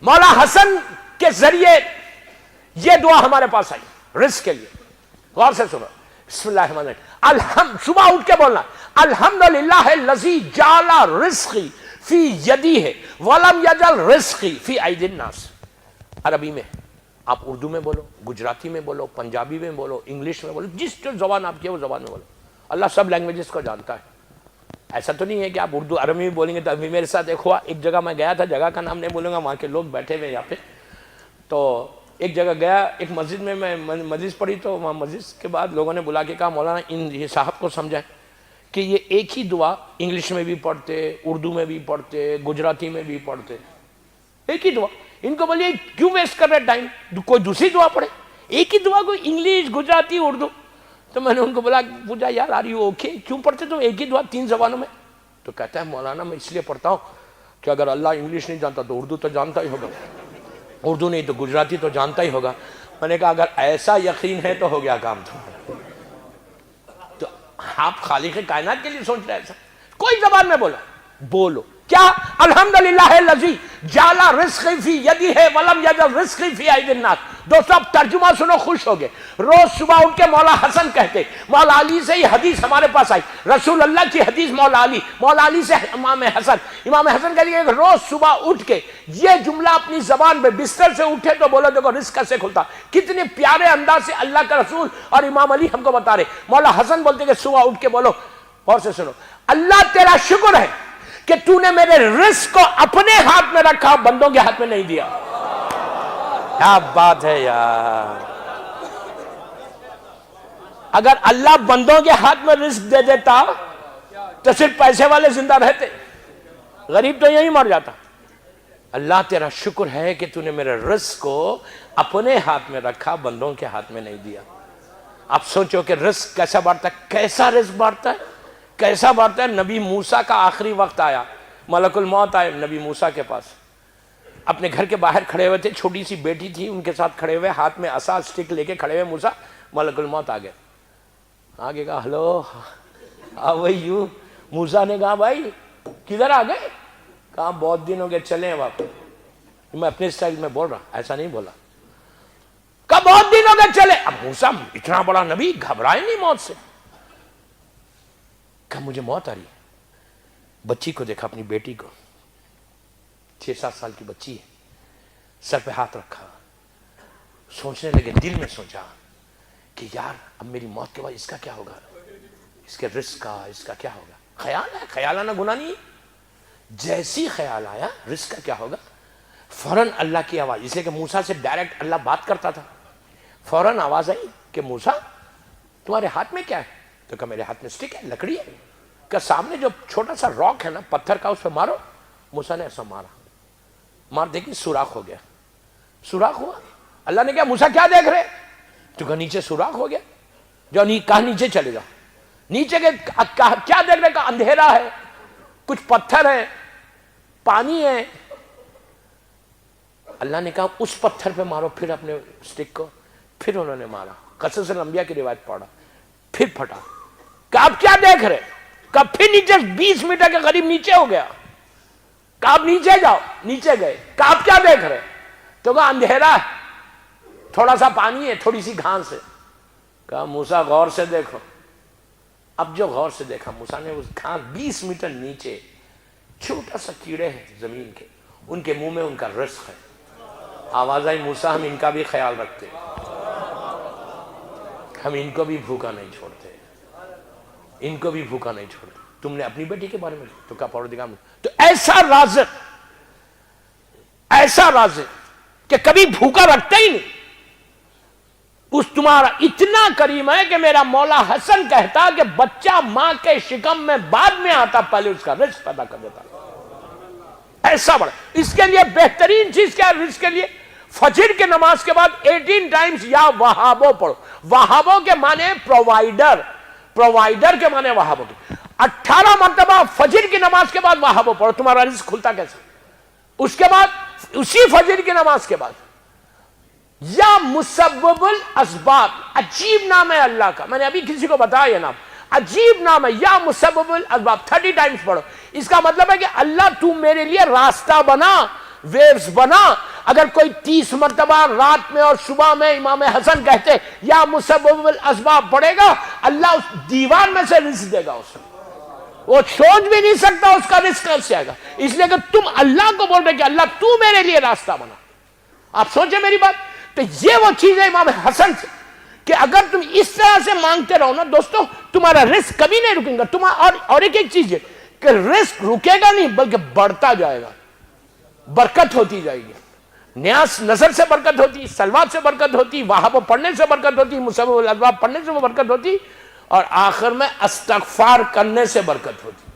مولا حسن کے ذریعے یہ دعا ہمارے پاس آئی رزق کے لیے. غور سے سنو. بسم اللہ الرحمن الرحیم. صبح اٹھ کے بولنا الحمدللہ الذی جعل رزقی فی یدیہ ولم یجعل رزقی فی ایدی الناس. عربی میں آپ اردو میں بولو، گجراتی میں بولو، پنجابی میں بولو، انگلش میں بولو، جس جو زبان آپ کی ہے وہ زبان میں بولو. اللہ سب لینگویجز کو جانتا ہے. ایسا تو نہیں ہے کہ آپ اردو عربی میں بولیں گے. تو ابھی میرے ساتھ ایک جگہ میں گیا تھا، جگہ کا نام نہیں بولوں گا، وہاں کے لوگ بیٹھے ہوئے یہاں پہ. تو ایک جگہ گیا، ایک مسجد میں مجلس پڑھی، تو وہاں مجلس کے بعد لوگوں نے بلا کے کہا مولانا یہ صاحب کو سمجھائیں کہ یہ ایک ہی دعا انگلش میں بھی پڑھتے، اردو میں بھی پڑھتے، گجراتی میں بھی پڑھتے، ایک ہی دعا. ان کو بولیے کیوں ویسٹ کر رہے ٹائم، کوئی دوسری دعا پڑھے. ایک ہی دعا کو انگلش، گجراتی، اردو. تو میں نے ان کو پوچھا یار آر یو اوکے، کیوں پڑھتے تم ایک ہی دعا 3 زبانوں میں؟ تو کہتا ہے مولانا میں اس لیے پڑھتا ہوں کہ اگر اللہ انگلش نہیں جانتا تو اردو تو جانتا ہی ہوگا، اردو نہیں تو گجراتی تو جانتا ہی ہوگا. میں نے کہا اگر ایسا یقین ہے تو ہو گیا کام. تو آپ خالق کائنات کے لیے سوچ رہے ایسا. کوئی زبان میں بولو کیا الحمدللہ الذی جعل رزقی فی یدیہ ولم یجعل رزقی فی ایدی الناس. دوستو اب ترجمہ سنو، خوش ہوگے. روز صبح اٹھ کے مولا حسن کہتے، مولا علی سے یہ حدیث ہمارے پاس آئی، رسول اللہ کی حدیث مولا علی سے امام حسن کہتے ہیں روز صبح اٹھ کے یہ جملہ اپنی زبان پہ بستر سے اٹھے تو بولو دیکھو رزق کیسے کھلتا. کتنے پیارے انداز سے اللہ کا رسول اور امام علی ہم کو بتا رہے. مولا حسن بولتے کہ صبح اٹھ کے بولو. اور سے سنو، اللہ تیرا شکر ہے کہ تو نے میرے رزق کو اپنے ہاتھ میں رکھا، بندوں کے ہاتھ میں نہیں دیا. کیا بات ہے یار. اگر اللہ بندوں کے ہاتھ میں رزق دے دیتا تو صرف پیسے والے زندہ رہتے، غریب تو یہی مر جاتا. اللہ تیرا شکر ہے کہ تو نے میرے رزق کو اپنے ہاتھ میں رکھا، بندوں کے ہاتھ میں نہیں دیا. اب سوچو کہ رزق کیسا بانٹتا ہے، کیسا رزق بانٹتا ہے، کیسا بانٹتا ہے. نبی موسیٰ کا آخری وقت آیا، ملک الموت آئے نبی موسیٰ کے پاس. اپنے گھر کے باہر کھڑے ہوئے تھے، چھوٹی سی بیٹی تھی ان کے ساتھ کھڑے ہوئے، ہاتھ میں عصا اسٹک لے کے کھڑے ہوئے موسیٰ. ملک الموت آ گئے، آگے کہا ہلو ہاؤ آر یو. موسیٰ نے کہا بھائی کدھر آ گئے؟ کہا بہت دن ہو گئے، چلیں واپس. میں اپنے اسٹائل میں بول رہا، ایسا نہیں بولا. کہا بہت دن ہو گئے چلے. اب موسیٰ اتنا بڑا نبی گھبرائے نہیں موت سے. کہا مجھے موت آ رہی ہے. بچی کو دیکھا، اپنی بیٹی کو، 6-7 سال کی بچی ہے، سر پہ ہاتھ رکھا. سوچنے لگے، دل میں سوچا کہ یار اب میری موت کے بعد اس کا کیا ہوگا، اس کے رزق کا، اس کا کیا ہوگا. خیال ہے، خیال آنا گناہ نہیں. جیسی خیال آیا رزق کا کیا ہوگا، فوراً اللہ کی آواز، اس لیے کہ موسیٰ سے ڈائریکٹ اللہ بات کرتا تھا. فوراً آواز آئی کہ موسیٰ تمہارے ہاتھ میں کیا ہے؟ تو کہا میرے ہاتھ میں سٹک ہے، لکڑی ہے. کہ سامنے جو چھوٹا سا راک ہے نا پتھر کا، اس پہ مارو. موسیٰ نے ایسا مارا، مار دیکھی سوراخ ہو گیا. سوراخ ہوا. اللہ نے کہا موسیٰ کیا دیکھ رہے؟ تو کہا نیچے سوراخ ہو گیا. جو کہا نیچے چلے جاؤ. نیچے کے کیا دیکھ رہے؟ کہا اندھیرا ہے، کچھ پتھر ہے، پانی ہے. اللہ نے کہا اس پتھر پہ مارو پھر اپنے سٹک کو. پھر انہوں نے مارا. قصص الانبیاء کی روایت پڑھا، پھر پھٹا. کہا آپ کیا دیکھ رہے؟ کہا پھر نیچے 20 میٹر کے قریب نیچے ہو گیا. کہا آپ نیچے جاؤ. نیچے گئے. کہا آپ کیا دیکھ رہے؟ تو کہا اندھیرا ہے، تھوڑا سا پانی ہے، تھوڑی سی گھاس ہے. کہا موسیٰ غور سے دیکھو. اب جو غور سے دیکھا موسیٰ نے، اس گھاس 20 میٹر نیچے چھوٹا سا کیڑے ہیں زمین کے، ان کے منہ میں ان کا رزق ہے. آواز آئی موسیٰ ہم ان کا بھی خیال رکھتے، ہم ان کو بھی بھوکا نہیں چھوڑتے، ان کو بھی بھوکا نہیں چھوڑتے. تم نے اپنی بیٹی کے بارے میں تو کہا پروردگار تو ایسا رازق کہ کبھی بھوکا رکھتا ہی نہیں. اس تمہارا اتنا کریم ہے کہ میرا مولا حسن کہتا کہ بچہ ماں کے شکم میں بعد میں آتا، پہلے اس کا رزق پیدا کر دیتا. ایسا بڑا. اس کے لیے بہترین چیز کیا ہے رزق کے لیے؟ فجر کے نماز کے بعد 18 ٹائمز یا وہابو پڑھو. وہابو کے معنی پرووائیڈر، پرووائیڈر کے معنی وہابو کے. 18 مرتبہ فجر کی نماز کے بعد وہابو پڑھو. تمہارا رزق کھلتا کیسے؟ اس کے بعد اسی فجر کی نماز کے بعد یا مسبب الاسباب، عجیب نام ہے اللہ کا. میں نے ابھی کسی کو بتایا یہ نام، عجیب نام ہے، یا مسبب الاسباب. 30 ٹائمز پڑھو. اس کا مطلب ہے کہ اللہ تو میرے لیے راستہ بنا، ویوز بنا. اگر کوئی 30 مرتبہ رات میں اور صبح میں امام حسن کہتے یا مسبب الاسباب پڑھے گا، اللہ اس دیوار میں سے رزق دے گا اسے، وہ سوچ بھی نہیں سکتا اس کا رزق کیسے آئے گا، اس لیے کہ تم اللہ کو بول رہے کہ اللہ تو میرے لیے راستہ بنا۔ آپ سوچیں میری بات، تو یہ وہ چیز ہے امام حسن سے کہ اگر تم اس طرح سے مانگتے رہو نا دوستو، تمہارا رزق کبھی نہیں رکے گا۔ اور ایک چیز ہے کہ رزق رکے گا نہیں بلکہ بڑھتا جائے گا، برکت ہوتی جائے گی۔ نیاز نظر سے برکت ہوتی، سلوات سے برکت ہوتی، وہاب پڑھنے سے برکت ہوتی، مسبب الاسباب پڑھنے سے برکت ہوتی، اور آخر میں استغفار کرنے سے برکت ہوتی۔